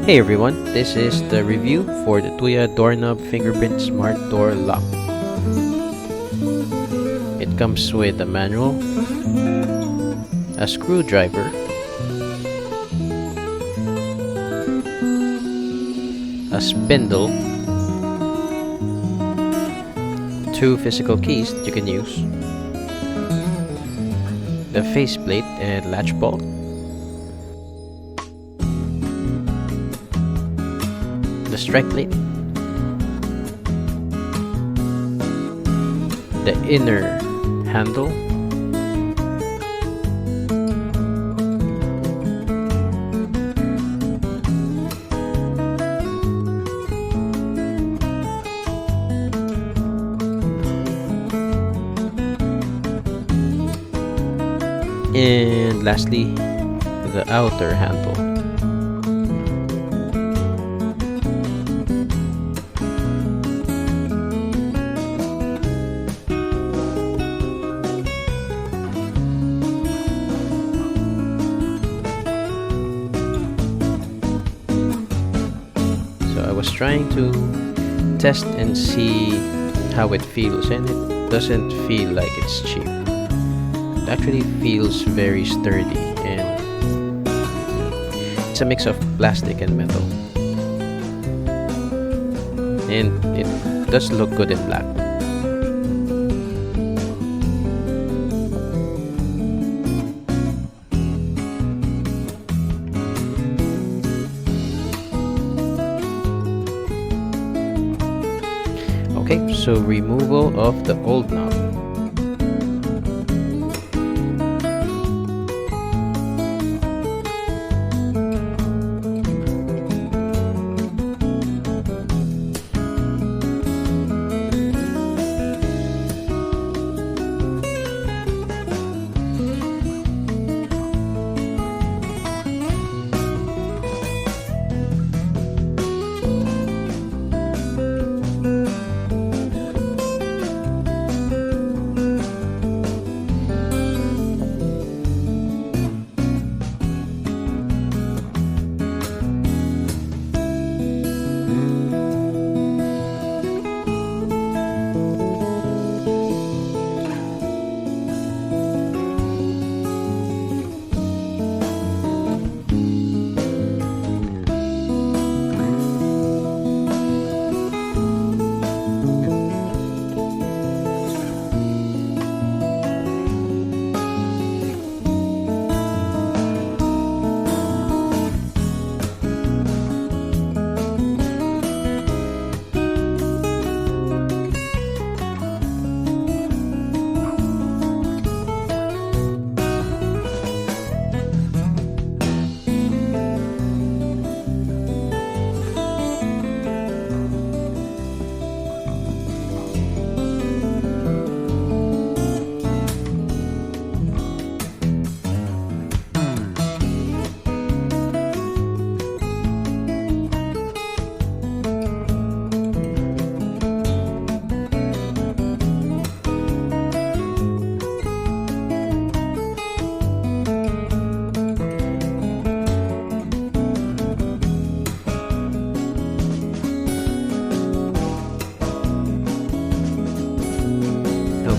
Hey everyone, this is the review for the Tuya doorknob fingerprint smart door lock. It comes with a manual, a screwdriver, a spindle, two physical keys that you can use, the faceplate and latch bolt, the strike plate, the inner handle, and lastly, the outer handle. So I was trying to test and see how it feels, and it doesn't feel like it's cheap. It actually feels very sturdy, and it's a mix of plastic and metal, and it does look good in black. Okay, so removal of the old knob.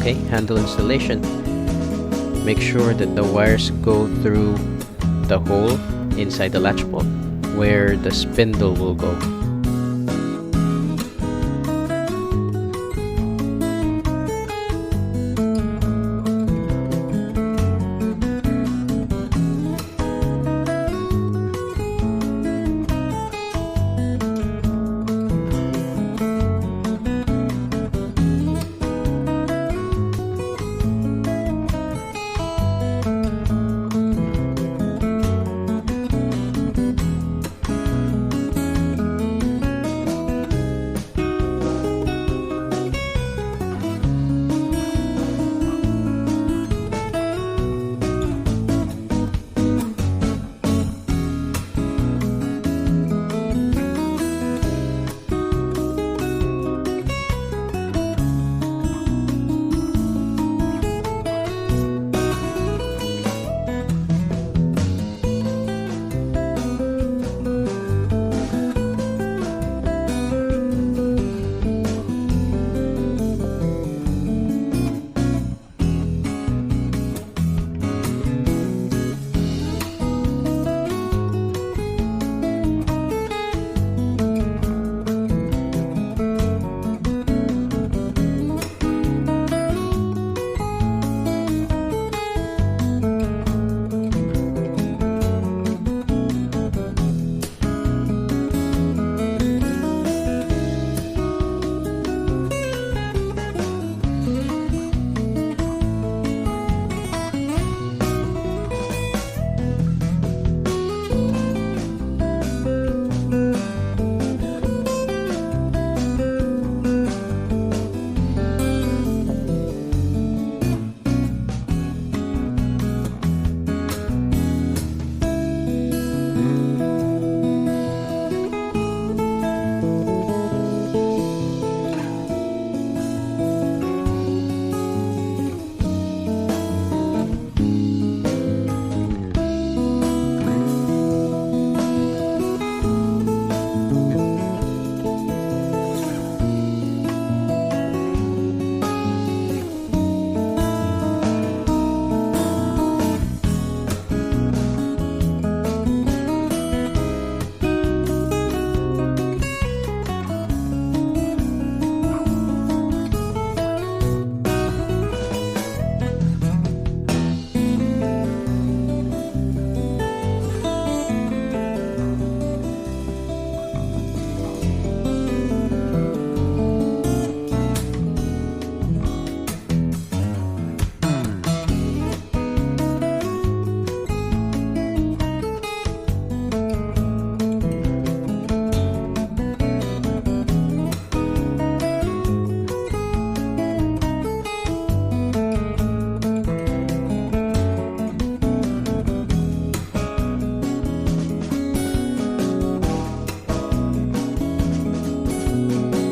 Okay, handle installation. Make sure that the wires go through the hole inside the latch bolt where the spindle will go.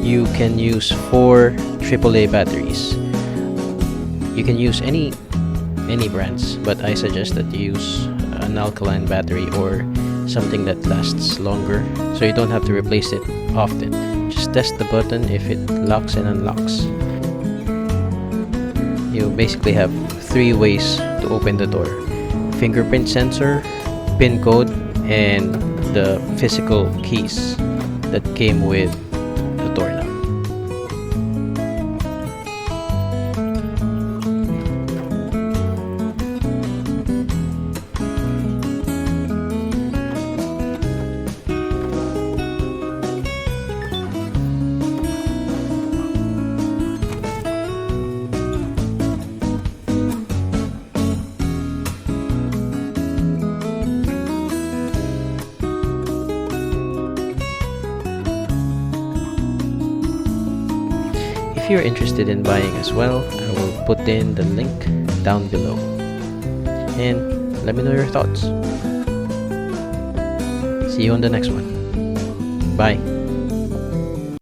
you can use 4 AAA batteries. You can use any brands, but I suggest that you use an alkaline battery or something that lasts longer, so you don't have to replace it often. Just test the button if it locks and unlocks. You basically have 3 ways to open the door: fingerprint sensor, pin code, and the physical keys that came with the door knob. If you're interested in buying as well, I will put in the link down below. And let me know your thoughts. See you on the next one. Bye.